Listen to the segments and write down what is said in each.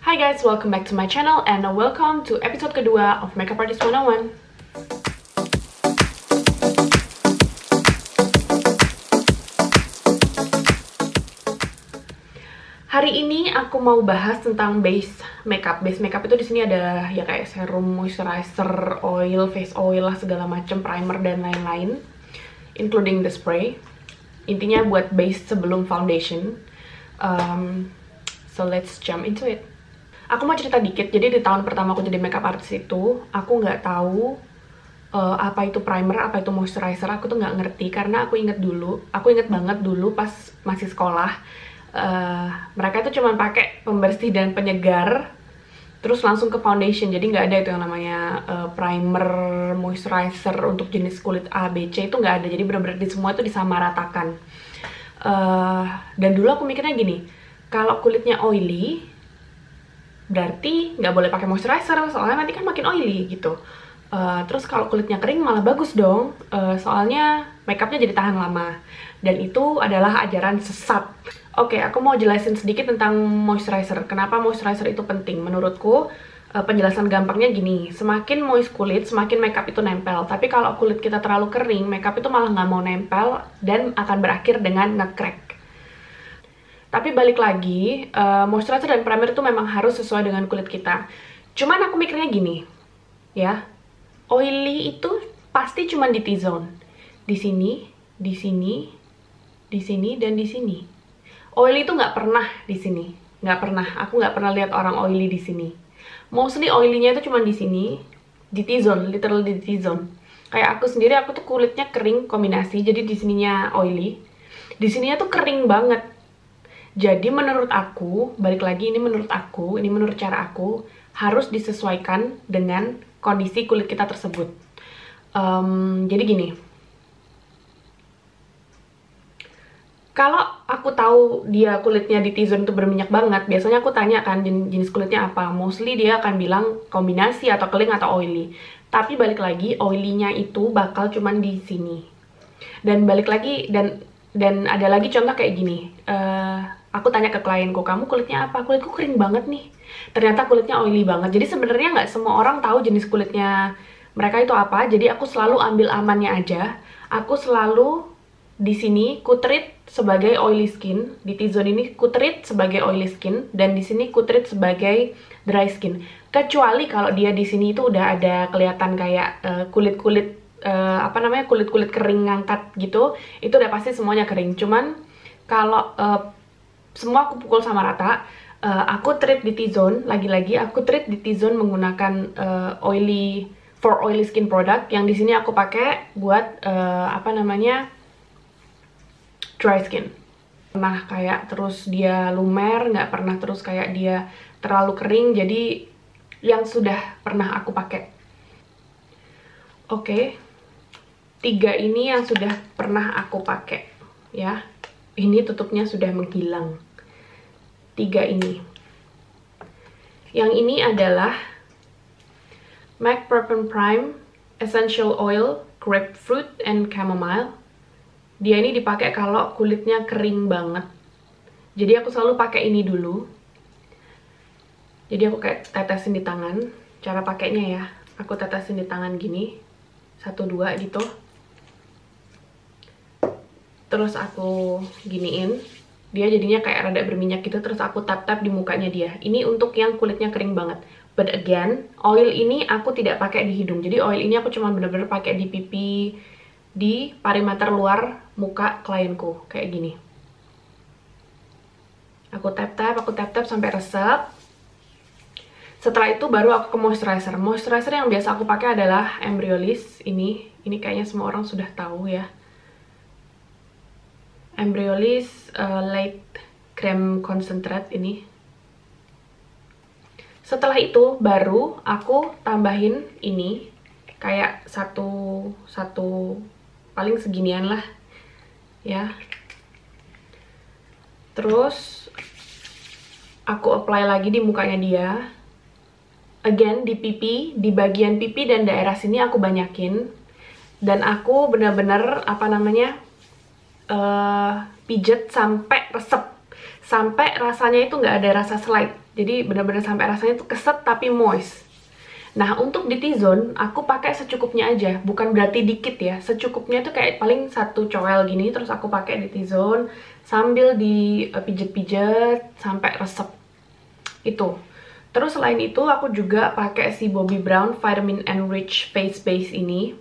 Hi guys, welcome back to my channel and welcome to episode kedua of Makeup Artist 101. Hari ini aku mau bahas tentang base makeup. Base makeup itu di sini ada ya kayak serum, moisturizer, oil, face oil lah segala macam, primer dan lain-lain, including the spray. Intinya buat base sebelum foundation. So let's jump into it. Aku mau cerita dikit. Jadi di tahun pertama aku jadi makeup artist itu, aku nggak tahu apa itu primer, apa itu moisturizer. Aku tuh nggak ngerti karena aku inget banget dulu pas masih sekolah. Mereka itu cuma pakai pembersih dan penyegar terus langsung ke foundation, jadi nggak ada itu yang namanya primer, moisturizer untuk jenis kulit A, B, C, itu nggak ada. Jadi bener-bener di semua itu disamaratakan. Dan dulu aku mikirnya gini, kalau kulitnya oily berarti nggak boleh pakai moisturizer soalnya nanti kan makin oily gitu. Terus kalau kulitnya kering malah bagus dong, soalnya makeupnya jadi tahan lama. Dan itu adalah ajaran sesat. Oke, aku mau jelasin sedikit tentang moisturizer. Kenapa moisturizer itu penting? Menurutku, penjelasan gampangnya gini. Semakin moist kulit, semakin makeup itu nempel. Tapi kalau kulit kita terlalu kering, makeup itu malah nggak mau nempel dan akan berakhir dengan nge-crack. Tapi balik lagi, moisturizer dan primer itu memang harus sesuai dengan kulit kita. Cuman aku mikirnya gini, ya. Oily itu pasti cuma di T-zone. Di sini, di sini, di sini, dan di sini. Oily itu nggak pernah di sini, nggak pernah. Aku nggak pernah lihat orang oily di sini. Mostly oily-nya itu cuma di sini, di T-zone, literally di T-zone. Kayak aku sendiri, aku tuh kulitnya kering kombinasi, jadi di sininya oily, di sininya tuh kering banget. Jadi menurut aku, balik lagi ini menurut aku, ini menurut cara aku, harus disesuaikan dengan kondisi kulit kita tersebut. Jadi gini. Kalau aku tahu dia kulitnya di T-zone itu berminyak banget, biasanya aku tanya kan jenis kulitnya apa. Mostly dia akan bilang kombinasi atau kering atau oily. Tapi balik lagi, oily-nya itu bakal cuman di sini. Dan balik lagi, dan ada lagi contoh kayak gini. Aku tanya ke klienku, kamu kulitnya apa? Kulitku kering banget nih. Ternyata kulitnya oily banget. Jadi sebenarnya nggak semua orang tahu jenis kulitnya mereka itu apa. Jadi aku selalu ambil amannya aja. Aku selalu di sini ku treat sebagai oily skin, di T-zone ini ku treat sebagai oily skin, dan di sini ku treat sebagai dry skin. Kecuali kalau dia di sini itu udah ada kelihatan kayak kulit-kulit kulit-kulit kering ngangkat gitu, itu udah pasti semuanya kering. Cuman kalau semua aku pukul sama rata, aku treat di T-zone, lagi-lagi aku treat di T-zone menggunakan oily skin product, yang di sini aku pakai buat dry skin. Pernah kayak terus dia lumer, nggak pernah terus kayak dia terlalu kering, jadi yang sudah pernah aku pakai. Oke, 3 ini yang sudah pernah aku pakai ya. Ini tutupnya sudah menghilang. 3 ini. Yang ini adalah MAC Prep and Prime Essential Oil Grapefruit and Chamomile. Dia ini dipakai kalau kulitnya kering banget. Jadi aku selalu pakai ini dulu. Jadi aku kayak tetesin di tangan. Cara pakainya ya, aku tetesin di tangan gini, 1-2 gitu. Terus aku giniin, dia jadinya kayak rada berminyak gitu. Terus aku tap-tap di mukanya dia. Ini untuk yang kulitnya kering banget. But again, oil ini aku tidak pakai di hidung. Jadi oil ini aku cuma bener-bener pakai di pipi, di perimeter luar muka klienku, kayak gini. Aku tap-tap sampai resep. Setelah itu baru aku ke moisturizer. Moisturizer yang biasa aku pakai adalah Embryolisse ini. Ini kayaknya semua orang sudah tahu ya. Embryolisse Light Cream Concentrate ini. Setelah itu baru aku tambahin ini, kayak satu paling seginian lah ya. Terus aku apply lagi di mukanya dia. Again di pipi, di bagian pipi dan daerah sini aku banyakin. Dan aku bener-bener pijet sampai resep, sampai rasanya itu nggak ada rasa slide. Jadi benar-benar sampai rasanya tuh keset tapi moist. Nah, untuk di T-zone, aku pakai secukupnya aja. Bukan berarti dikit ya. Secukupnya tuh kayak paling satu coel gini, terus aku pakai di T-zone sambil dipijet-pijet sampai resep. Itu. Terus selain itu, aku juga pakai si Bobbi Brown Vitamin Enrich Face Base ini.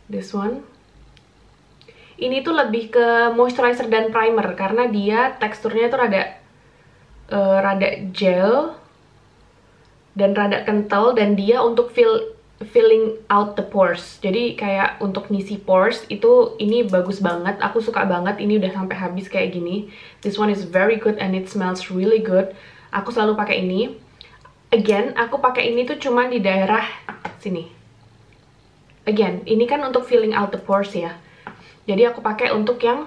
This one. Ini tuh lebih ke moisturizer dan primer, karena dia teksturnya tuh rada gel dan rada kental, dan dia untuk filling out the pores. Jadi kayak untuk ngisi pores itu ini bagus banget. Aku suka banget. Ini udah sampai habis kayak gini. This one is very good and it smells really good. Aku selalu pakai ini. Again, aku pakai ini tuh cuma di daerah sini. Again, ini kan untuk filling out the pores ya. Jadi aku pakai untuk yang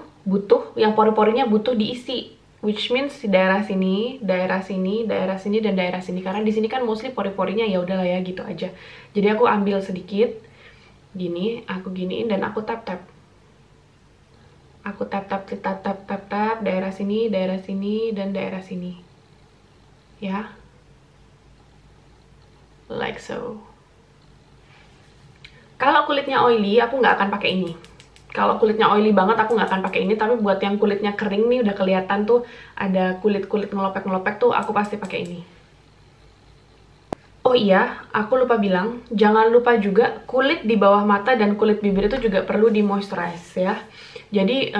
pori-porinya butuh diisi. Which means di daerah sini, daerah sini, daerah sini, dan daerah sini. Karena di sini kan mostly pori-porinya ya udahlah ya gitu aja. Jadi aku ambil sedikit, gini, aku giniin dan aku tap-tap. Aku tap-tap, daerah sini, dan daerah sini. Ya. Like so. Kalau kulitnya oily, aku nggak akan pakai ini. Kalau kulitnya oily banget aku nggak akan pakai ini, tapi buat yang kulitnya kering nih udah kelihatan tuh ada kulit-kulit ngelopek-ngelopek tuh aku pasti pakai ini. Oh iya, aku lupa bilang, jangan lupa juga kulit di bawah mata dan kulit bibir itu juga perlu di moisturize ya. Jadi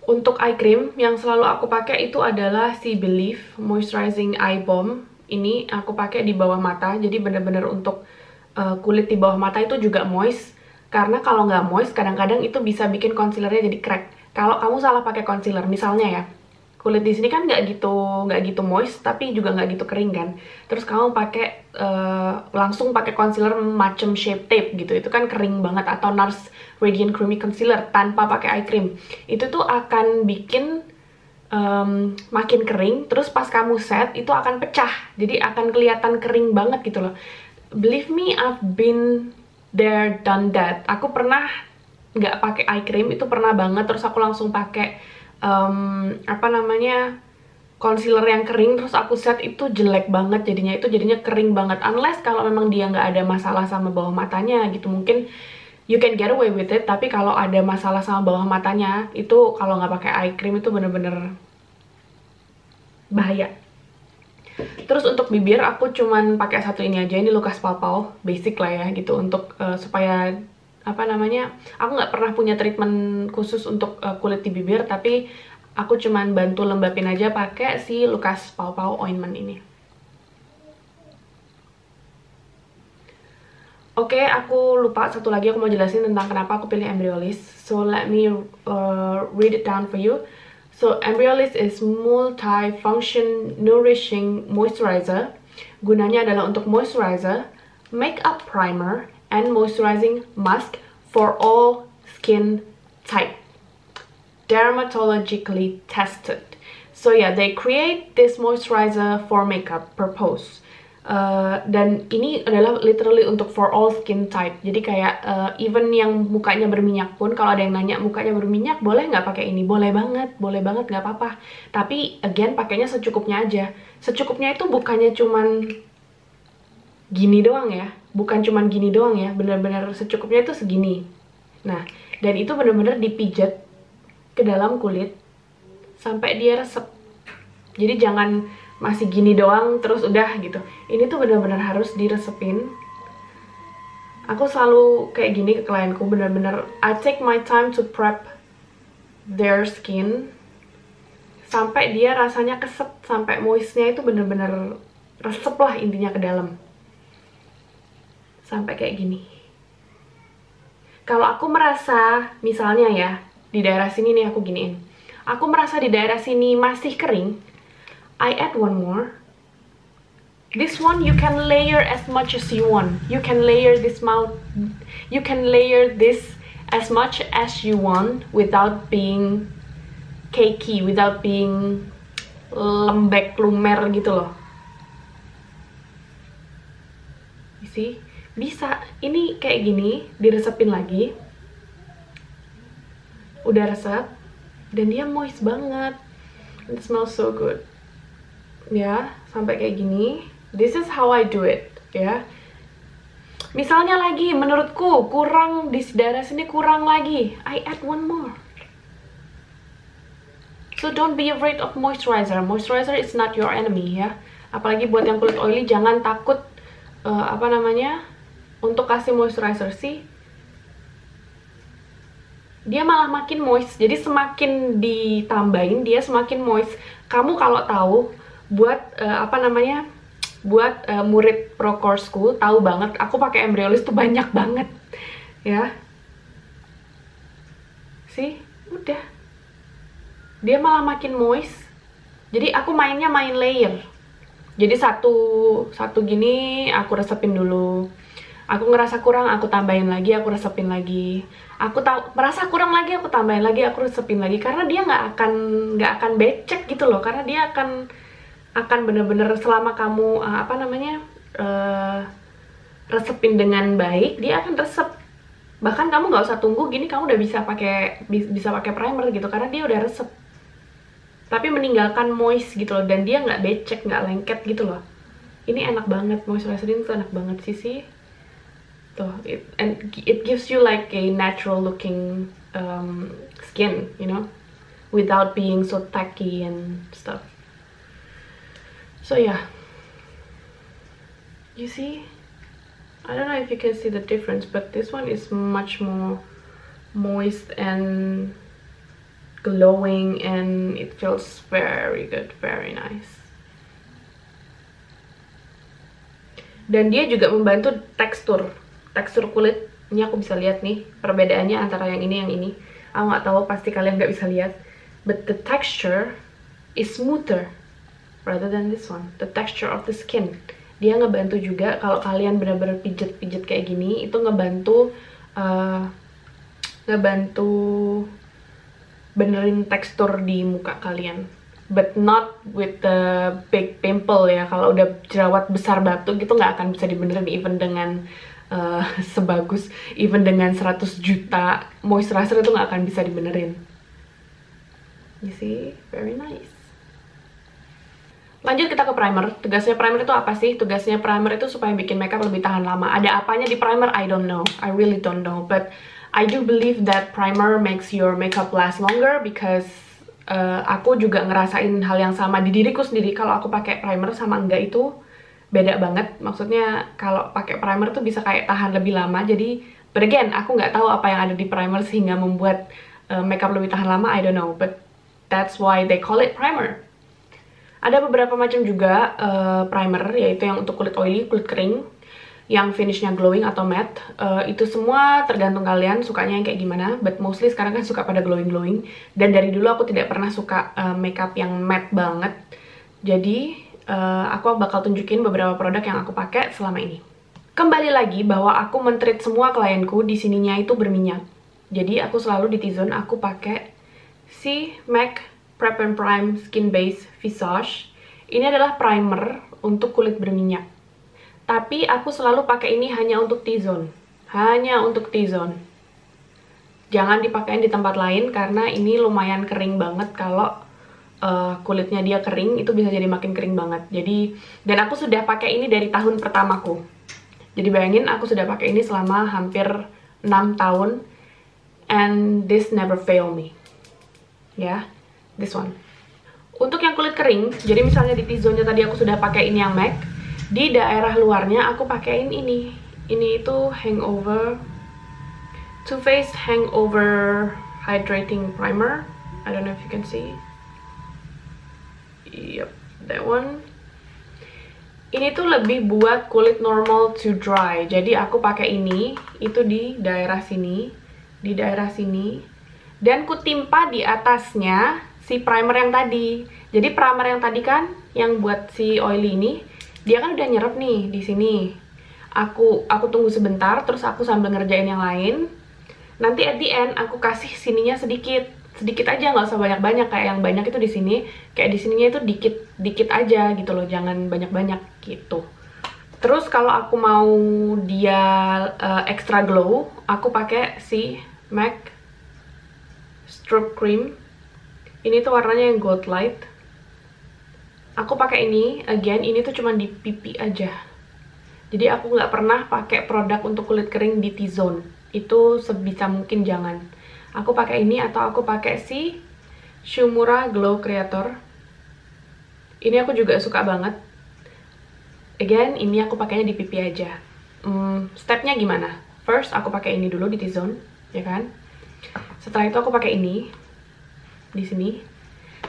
untuk eye cream yang selalu aku pakai itu adalah si Belif Moisturizing Eye Balm. Ini aku pakai di bawah mata, jadi bener-bener untuk kulit di bawah mata itu juga moist. Karena kalau nggak moist, kadang-kadang itu bisa bikin concealernya jadi crack. Kalau kamu salah pakai concealer, misalnya ya, kulit di sini kan nggak gitu moist, tapi juga nggak gitu kering kan. Terus kamu pakai langsung pakai concealer macam Shape Tape gitu, itu kan kering banget. Atau NARS Radiant Creamy Concealer tanpa pakai eye cream, itu tuh akan bikin makin kering. Terus pas kamu set itu akan pecah, jadi akan kelihatan kering banget gitu loh. Believe me, I've been there, done that. Aku pernah nggak pakai eye cream, itu pernah banget. Terus aku langsung pakai concealer yang kering, terus aku set, itu jelek banget jadinya. Itu jadinya kering banget. Unless kalau memang dia nggak ada masalah sama bawah matanya gitu, mungkin you can get away with it. Tapi kalau ada masalah sama bawah matanya, itu kalau nggak pakai eye cream itu bener-bener bahaya. Terus untuk bibir aku cuman pakai satu ini aja, ini Lucas Papaw, basic lah ya gitu, untuk supaya aku nggak pernah punya treatment khusus untuk kulit di bibir, tapi aku cuman bantu lembapin aja pakai si Lucas Papaw ointment ini. Oke, aku lupa satu lagi, aku mau jelasin tentang kenapa aku pilih Embryolisse. So let me read it down for you. So, Embryolisse is multi-function nourishing moisturizer. Gunanya adalah untuk moisturizer, makeup primer, and moisturizing mask for all skin type. Dermatologically tested. So yeah, they create this moisturizer for makeup purpose. Dan ini adalah literally untuk for all skin type. Jadi kayak even yang mukanya berminyak pun, kalau ada yang nanya mukanya berminyak boleh nggak pakai ini, boleh banget nggak apa-apa. Tapi again pakainya secukupnya aja. Secukupnya itu bukannya cuman gini doang ya, bener-bener secukupnya itu segini. Nah, dan itu bener-bener dipijat ke dalam kulit sampai dia resep. Jadi jangan masih gini doang terus udah gitu. Ini tuh bener-bener harus diresepin. Aku selalu kayak gini ke klienku, bener-bener I take my time to prep their skin sampai dia rasanya keset, sampai moistnya itu bener-bener resep lah intinya ke dalam. Sampai kayak gini. Kalau aku merasa misalnya ya di daerah sini nih aku giniin, aku merasa di daerah sini masih kering, I add one more. This one you can layer as much as you want. You can layer this as much as you want without being cakey, without being lembek, lumer gitu loh. You see? Bisa. Ini kayak gini, diresepin lagi. Udah resep dan dia moist banget. It smells so good. Ya, sampai kayak gini. This is how I do it, ya. Misalnya lagi, menurutku kurang di daerah sini kurang lagi, I add one more. So don't be afraid of moisturizer. Moisturizer is not your enemy, ya. Apalagi buat yang kulit oily, jangan takut untuk kasih moisturizer sih. Dia malah makin moist. Jadi semakin ditambahin dia semakin moist. Kamu kalau tahu buat murid pro courseku tahu banget aku pakai Embryolisse tuh banyak banget, ya. Sih, udah. Dia malah makin moist. Jadi aku main layer. Jadi satu gini aku resepin dulu. Aku ngerasa kurang, aku tambahin lagi, aku resepin lagi. Merasa kurang lagi, aku tambahin lagi, aku resepin lagi. Karena dia nggak akan becek gitu loh. Karena dia akan bener-bener selama kamu resepin dengan baik, dia akan resep. Bahkan kamu nggak usah tunggu gini, kamu udah bisa pakai primer gitu. Karena dia udah resep. Tapi meninggalkan moist gitu loh, dan dia nggak becek, nggak lengket gitu loh. Ini enak banget, moisturizer ini tuh enak banget sih. Tuh, it gives you like a natural looking skin, you know, without being so tacky and stuff. So yeah, you see, I don't know if you can see the difference, but this one is much more moist and glowing, and it feels very good, very nice. Dan dia juga membantu tekstur kulit. Ini aku bisa lihat nih perbedaannya antara yang ini. Aku nggak tahu, pasti kalian nggak bisa lihat, but the texture is smoother rather than this one. The texture of the skin, dia ngebantu juga kalau kalian benar-benar pijet kayak gini, itu ngebantu benerin tekstur di muka kalian. But not with the big pimple ya. Kalau udah jerawat besar batu gitu nggak akan bisa dibenerin even dengan even dengan 100 juta moisturizer itu nggak akan bisa dibenerin. You see, very nice. Lanjut kita ke primer. Tugasnya primer itu apa sih? Tugasnya primer itu supaya bikin makeup lebih tahan lama. Ada apanya di primer? I don't know. I really don't know. But I do believe that primer makes your makeup last longer because aku juga ngerasain hal yang sama di diriku sendiri. Kalau aku pakai primer sama enggak itu beda banget. Maksudnya kalau pakai primer tuh bisa kayak tahan lebih lama. Jadi, but again, aku nggak tahu apa yang ada di primer sehingga membuat makeup lebih tahan lama. I don't know. But that's why they call it primer. Ada beberapa macam juga primer, yaitu yang untuk kulit oily, kulit kering, yang finishnya glowing atau matte. Itu semua tergantung kalian sukanya yang kayak gimana, but mostly sekarang kan suka pada glowing. Dan dari dulu aku tidak pernah suka makeup yang matte banget. Jadi aku bakal tunjukin beberapa produk yang aku pakai selama ini. Kembali lagi bahwa aku men-treat semua klienku di sininya itu berminyak. Jadi aku selalu di T-Zone aku pakai si MAC Prep and Prime Skin Base Visage. Ini adalah primer untuk kulit berminyak. Tapi aku selalu pakai ini hanya untuk T-Zone. Hanya untuk T-Zone. Jangan dipakai di tempat lain karena ini lumayan kering banget. Kalau kulitnya dia kering, itu bisa jadi makin kering banget. Dan aku sudah pakai ini dari tahun pertamaku. Jadi bayangin aku sudah pakai ini selama hampir 6 tahun. And this never fail me. Ya, this one. Untuk yang kulit kering, jadi misalnya di T-Zone-nya tadi aku sudah pakai ini yang MAC. Di daerah luarnya aku pakein ini. Ini itu Hangover Too Faced Hangover Hydrating Primer. I don't know if you can see. Yep, that one. Ini tuh lebih buat kulit normal to dry. Jadi aku pakai ini, itu di daerah sini, dan ku timpa di atasnya si primer yang tadi. Jadi primer yang tadi kan, yang buat si oily ini, dia kan udah nyerap nih di sini. Aku tunggu sebentar, terus aku sambil ngerjain yang lain. Nanti at the end aku kasih sininya sedikit aja, nggak usah banyak-banyak kayak yang banyak itu di sini. Kayak di sininya itu dikit aja gitu loh, jangan banyak-banyak gitu. Terus kalau aku mau dia extra glow, aku pakai si MAC Strobe Cream. Ini tuh warnanya yang gold light. Aku pakai ini, again, ini tuh cuma di pipi aja. Jadi aku nggak pernah pakai produk untuk kulit kering di T-zone. Itu sebisa mungkin jangan. Aku pakai ini atau aku pakai si Shumura Glow Creator. Ini aku juga suka banget. Again, ini aku pakainya di pipi aja. Stepnya gimana? First, aku pakai ini dulu di T-zone, ya kan? Setelah itu aku pakai ini di sini.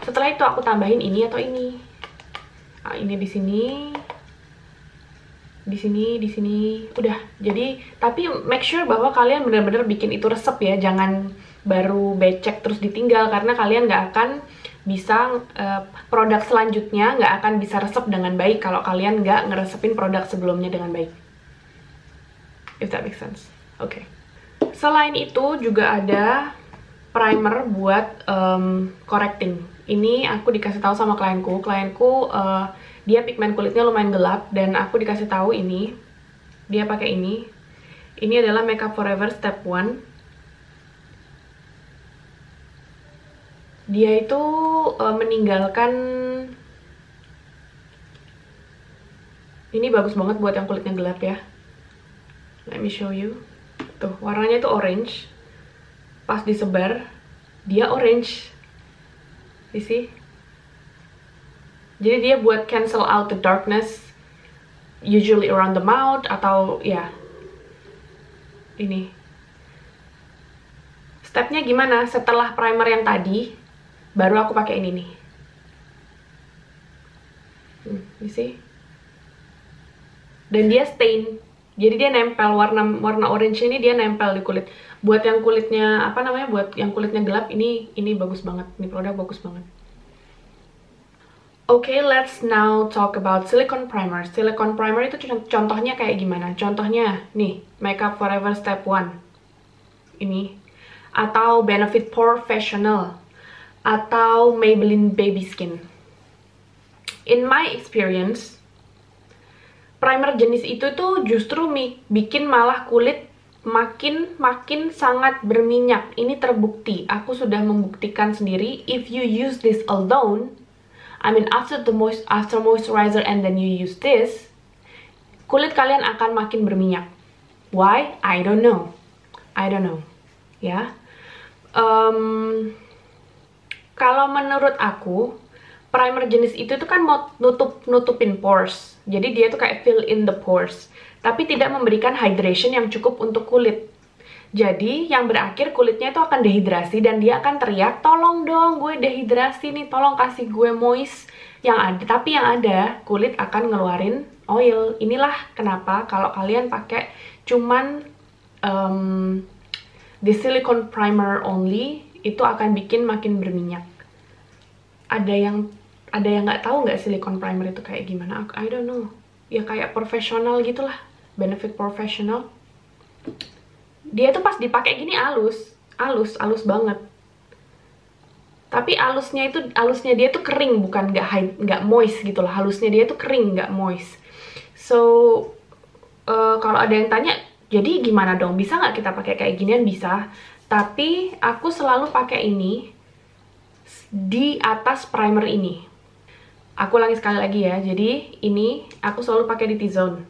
Setelah itu aku tambahin ini atau ini. Nah, ini di sini, di sini, di sini, udah. Jadi, tapi make sure bahwa kalian benar-benar bikin itu resep ya, jangan baru becek terus ditinggal karena kalian nggak akan bisa produk selanjutnya nggak akan bisa resep dengan baik kalau kalian nggak ngeresepin produk sebelumnya dengan baik. If that makes sense. Oke. Selain itu juga ada primer buat correcting. Ini aku dikasih tahu sama klienku. Dia pigmen kulitnya lumayan gelap dan aku dikasih tahu ini. Dia pakai ini. Ini adalah Makeup Forever Step 1. Dia itu meninggalkan. Ini bagus banget buat yang kulitnya gelap ya. Let me show you. Tuh, warnanya itu orange. Pas disebar, dia orange. You see? Jadi dia buat cancel out the darkness, usually around the mouth, atau ya, ini. Stepnya gimana? Setelah primer yang tadi, baru aku pakai ini nih. You see? Dan dia stain. Jadi dia nempel, warna orange ini dia nempel di kulit. Buat yang kulitnya apa namanya? Buat yang kulitnya gelap ini bagus banget. Ini produk bagus banget. Okay, let's now talk about silicone primer. Silicone primer itu contohnya kayak gimana? Contohnya nih, Makeup Forever Step 1. Ini atau Benefit Professional atau Maybelline Baby Skin. In my experience, primer jenis itu tuh justru bikin malah kulit makin sangat berminyak. Ini terbukti. Aku sudah membuktikan sendiri. If you use this alone, I mean after moisturizer and then you use this, kulit kalian akan makin berminyak. Why? I don't know. Ya. Kalau menurut aku, primer jenis itu tuh kan mau nutupin pores. Jadi dia tuh kayak fill in the pores. Tapi tidak memberikan hydration yang cukup untuk kulit. Jadi yang berakhir kulitnya itu akan dehidrasi dan dia akan teriak, tolong dong gue dehidrasi nih, tolong kasih gue moist yang ada. Tapi yang ada, kulit akan ngeluarin oil. Inilah kenapa kalau kalian pakai cuman the silicone primer only, itu akan bikin makin berminyak. Ada yang nggak tahu nggak silicone primer itu kayak gimana? I don't know. Ya kayak profesional gitulah, Benefit Professional. Dia tuh pas dipakai gini halus banget. Tapi halusnya dia tuh kering, bukan nggak moist gitu lah. Halusnya dia tuh kering, nggak moist. So kalau ada yang tanya, jadi gimana dong? Bisa nggak kita pakai kayak ginian? Bisa. Tapi aku selalu pakai ini di atas primer ini. Aku ulangi sekali lagi ya. Jadi ini aku selalu pakai di T-zone.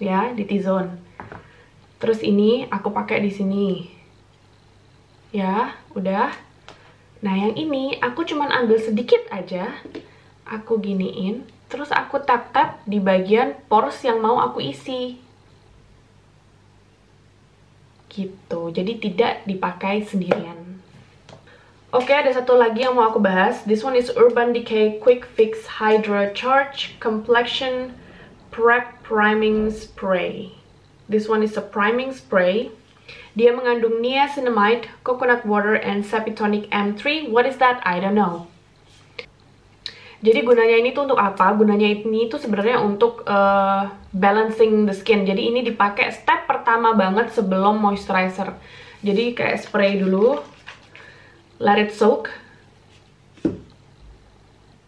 Ya, di T-zone. Terus ini aku pakai di sini. Ya, udah. Nah, yang ini aku cuman ambil sedikit aja. Aku giniin, terus aku tap-tap di bagian pores yang mau aku isi. Gitu. Jadi tidak dipakai sendirian. Oke, ada satu lagi yang mau aku bahas. This one is Urban Decay Quick Fix Hydra Charge Complexion Prep Priming Spray. This one is a priming spray. Dia mengandung niacinamide, coconut water, and Sapitonic M3. What is that? I don't know. Jadi gunanya ini tuh untuk apa? Gunanya ini tuh sebenarnya untuk balancing the skin. Jadi ini dipakai step pertama banget sebelum moisturizer. Jadi kayak spray dulu, let it soak.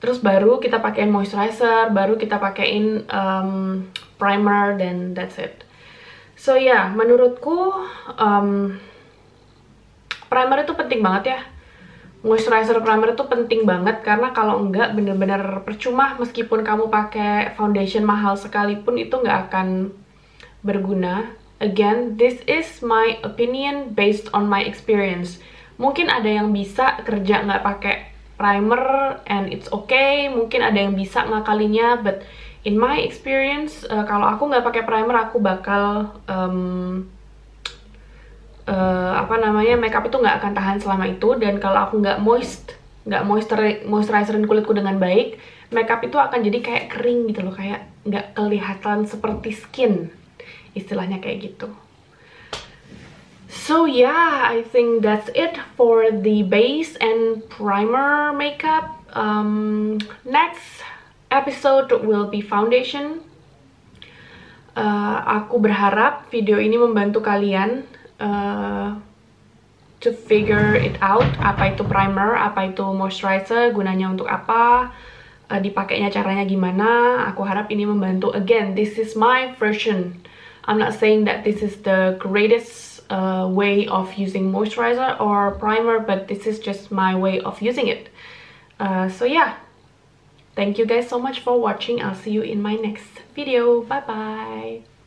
Terus baru kita pakein moisturizer, baru kita pakein primer, dan that's it. So ya, menurutku primer itu penting banget ya. moisturizer primer itu penting banget, karena kalau enggak bener-bener percuma. Meskipun kamu pakai foundation mahal sekalipun itu nggak akan berguna. Again, this is my opinion based on my experience. Mungkin ada yang bisa kerja nggak pakai primer and it's okay. Mungkin ada yang bisa ngakalinya, but in my experience, kalau aku nggak pakai primer aku bakal makeup itu nggak akan tahan selama itu. Dan kalau aku nggak moisturizerin kulitku dengan baik, makeup itu akan jadi kayak kering gitu loh, kayak nggak kelihatan seperti skin, istilahnya kayak gitu. So yeah, I think that's it for the base and primer makeup. Next episode will be foundation. Aku berharap video ini membantu kalian to figure it out, apa itu primer, apa itu moisturizer, gunanya untuk apa, dipakainya caranya gimana. Aku harap ini membantu. Again, this is my version. I'm not saying that this is the greatest way of using moisturizer or primer, but this is just my way of using it. So yeah, thank you guys so much for watching. I'll see you in my next video. Bye bye.